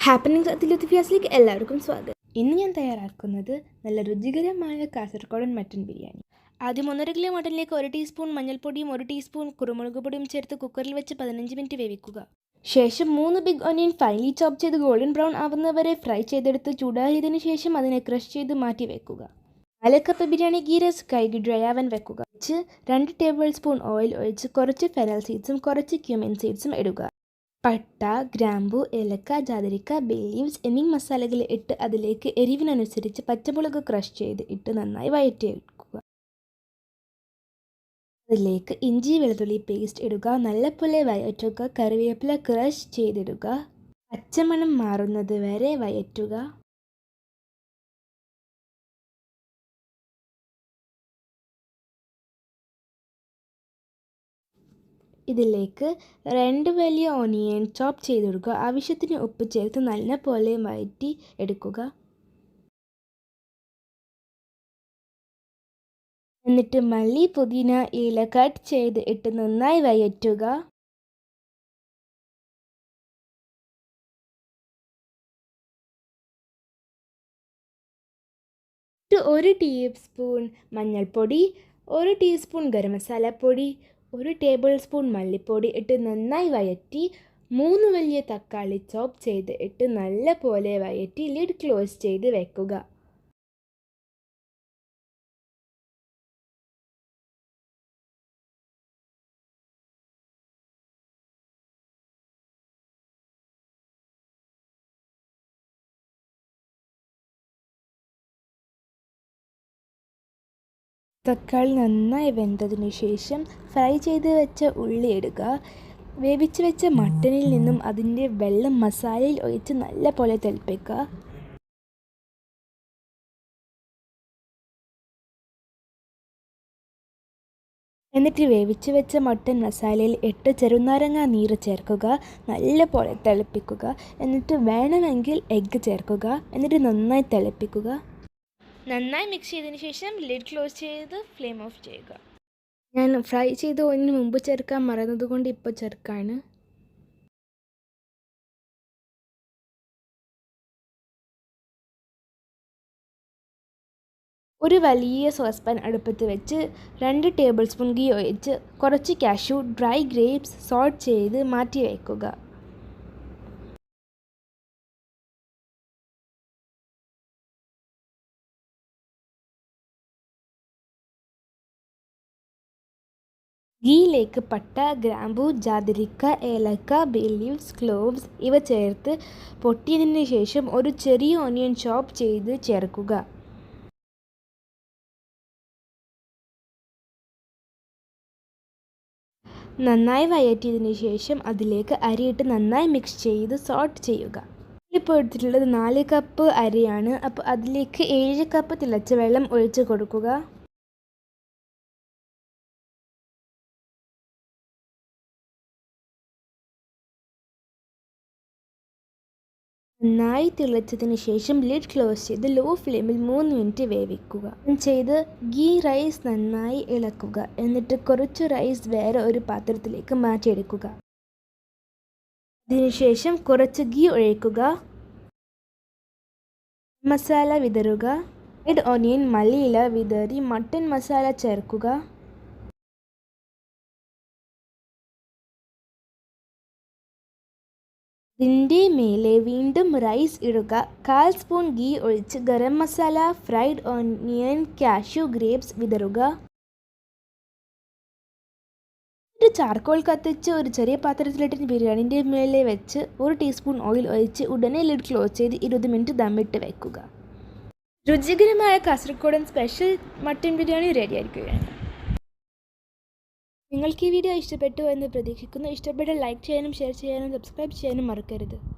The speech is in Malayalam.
ഹാപ്പനിങ്സ് അതിലുത്തിഫിയാസിലേക്ക് എല്ലാവർക്കും സ്വാഗതം. ഇന്ന് ഞാൻ തയ്യാറാക്കുന്നത് നല്ല രുചികരമായ കാസർഗോഡൻ മട്ടൻ ബിരിയാണി. ആദ്യം 1.5 കിലോ മട്ടനിലേക്ക് 1 ടീസ്പൂൺ മഞ്ഞൾപ്പൊടിയും 1 ടീസ്പൂൺ കുരുമുളക് പൊടിയും ചേർത്ത് കുക്കറിൽ വെച്ച് 15 മിനിറ്റ് വേവിക്കുക. ശേഷം 3 ബിഗ് ഓനിയൻ ഫൈനലി ചോപ്പ് ചെയ്ത് ഗോൾഡൻ ബ്രൗൺ ആവുന്നവരെ ഫ്രൈ ചെയ്തെടുത്ത് ചൂടാറിയതിനു ശേഷം അതിനെ ക്രഷ് ചെയ്ത് മാറ്റി വെക്കുക. 4 കപ്പ് ബിരിയാണി ഗീ റൈസ് കഴുകി ഡ്രൈ ആവാൻ വെക്കുക. 2 ടേബിൾ സ്പൂൺ ഓയിൽ ഒഴിച്ച് കുറച്ച് ഫെനൽ സീഡ്സും കുറച്ച് ക്യൂമിൻ സീഡ്സും ഇടുക. പട്ട, ഗ്രാമ്പു, ഏലക്ക, ജാതിരിക്ക, ബേ ലീവ്സ് എന്നീ മസാലകൾ ഇട്ട് അതിലേക്ക് എരിവിനനുസരിച്ച് പച്ചമുളക് ക്രഷ് ചെയ്ത് ഇട്ട് നന്നായി വഴറ്റിയെടുക്കുക. അതിലേക്ക് ഇഞ്ചി വെളുത്തുള്ളി പേസ്റ്റ് ഇടുക. നല്ലപോലെ വഴറ്റുക. കറിവേപ്പില ക്രഷ് ചെയ്തിടുക. പച്ചമണം മാറുന്നത് വരെ വഴറ്റുക. ഇതിലേക്ക് 2 വലിയ ഓനിയൻ ചോപ്പ് ചെയ്തെടുക്കുക. ആവശ്യത്തിന് ഉപ്പ് ചേർത്ത് നല്ലപോലെ വഴറ്റി എടുക്കുക. എന്നിട്ട് മല്ലി, പുതിന ഇല കട്ട് ചെയ്ത് ഇട്ട് നന്നായി വഴറ്റുക. ഒരു ടീസ്പൂൺ മഞ്ഞൾപ്പൊടി, 1 ടീസ്പൂൺ ഗരം മസാലപ്പൊടി, 1 ടേബിൾ സ്പൂൺ മല്ലിപ്പൊടി ഇട്ട് നന്നായി വഴറ്റി 3 വലിയ തക്കാളി ചോപ്പ് ചെയ്ത് ഇട്ട് നല്ല പോലെ വഴറ്റി ലിഡ് ക്ലോസ് ചെയ്ത് വെക്കുക. തക്കാളി നന്നായി വെന്തതിന് ശേഷം ഫ്രൈ ചെയ്ത് വെച്ച ഉള്ളി ഇടുക. വേവിച്ച് വെച്ച മട്ടനിൽ നിന്നും അതിൻ്റെ വെള്ളം മസാലയിൽ ഒഴിച്ച് നല്ല പോലെ തിളപ്പിക്കുക. എന്നിട്ട് വേവിച്ച് വെച്ച മട്ടൻ മസാലയിൽ ഇട്ട് ചെറുനാരങ്ങ നീര് ചേർക്കുക. നല്ല പോലെ തിളപ്പിക്കുക. എന്നിട്ട് വേണമെങ്കിൽ എഗ്ഗ് ചേർക്കുക. എന്നിട്ട് നന്നായി തിളപ്പിക്കുക. നന്നായി മിക്സ് ചെയ്തതിന് ശേഷം ലിഡ് ക്ലോസ് ചെയ്ത് ഫ്ലെയിം ഓഫ് ചെയ്യുക. ഞാൻ ഫ്രൈ ചെയ്ത് ഒന്നിന് മുമ്പ് ചേർക്കാൻ മറന്നതുകൊണ്ട് ഇപ്പോൾ ചേർക്കാണ്. ഒരു വലിയ സോസ് പാൻ അടുപ്പത്ത് വെച്ച് 2 ടേബിൾ സ്പൂൺ ഗീ ഒഴിച്ച് കുറച്ച് കാഷ്യൂ, ഡ്രൈ ഗ്രേപ്സ് സോട്ട് ചെയ്ത് മാറ്റി വയ്ക്കുക. ഗീയിലേക്ക് പട്ട, ഗ്രാമ്പു, ജാതിരിക്ക, ഏലക്ക, ബേ ലീവ്സ്, ക്ലോവ്സ് ഇവ ചേർത്ത് പൊട്ടിയതിന് ശേഷം ഒരു ചെറിയ ഓനിയൻ ചോപ്പ് ചെയ്ത് ചേർക്കുക. നന്നായി വഴറ്റിയതിന് ശേഷം അതിലേക്ക് അരിയിട്ട് നന്നായി മിക്സ് ചെയ്ത് സോട്ട് ചെയ്യുക. ഇപ്പോൾ എടുത്തിട്ടുള്ളത് 4 കപ്പ് അരിയാണ്. അപ്പോൾ അതിലേക്ക് 7 കപ്പ് തിളച്ച വെള്ളം ഒഴിച്ച് കൊടുക്കുക. നന്നായി തിളച്ചതിന് ശേഷം ലിഡ് ക്ലോസ് ചെയ്ത് ലോ ഫ്ലെയിമിൽ 3 മിനിറ്റ് വേവിക്കുക. ചെയ്ത് ഗീ റൈസ് നന്നായി ഇളക്കുക. എന്നിട്ട് കുറച്ച് റൈസ് വേറെ ഒരു പാത്രത്തിലേക്ക് മാറ്റിയെടുക്കുക. അതിനുശേഷം കുറച്ച് ഗീ ഒഴിക്കുക. മസാല വിതറുക. റെഡ് ഓനിയൻ മല്ലിയില വിതറി മട്ടൻ മസാല ചേർക്കുക. ഇതിൻ്റെ മേലെ വീണ്ടും റൈസ് ഇടുക. 1/4 സ്പൂൺ ഗീ ഒഴിച്ച് garam masala, fried onion, cashew, grapes വിതറുക. ഒരു ചാർക്കോൾ കത്തിച്ച് ഒരു ചെറിയ പാത്രത്തിലിട്ട് ബിരിയാണിൻ്റെ മേലെ വെച്ച് 1 ടീസ്പൂൺ ഓയിൽ ഒഴിച്ച് ഉടനെ ലിഡ് ക്ലോസ് ചെയ്ത് 20 മിനിറ്റ് ദമ്മിട്ട് വയ്ക്കുക. രുചികരമായ കാസർഗോഡൻ സ്പെഷ്യൽ മട്ടൻ ബിരിയാണി റെഡി ആയിരിക്കുകയാണ്. നിങ്ങൾക്ക് ഈ വീഡിയോ ഇഷ്ടപ്പെട്ടു എന്ന് പ്രതീക്ഷിക്കുന്നു. ഇഷ്ടപ്പെട്ട ലൈക്ക് ചെയ്യാനും ഷെയർ ചെയ്യാനും സബ്സ്ക്രൈബ് ചെയ്യാനും മറക്കരുത്.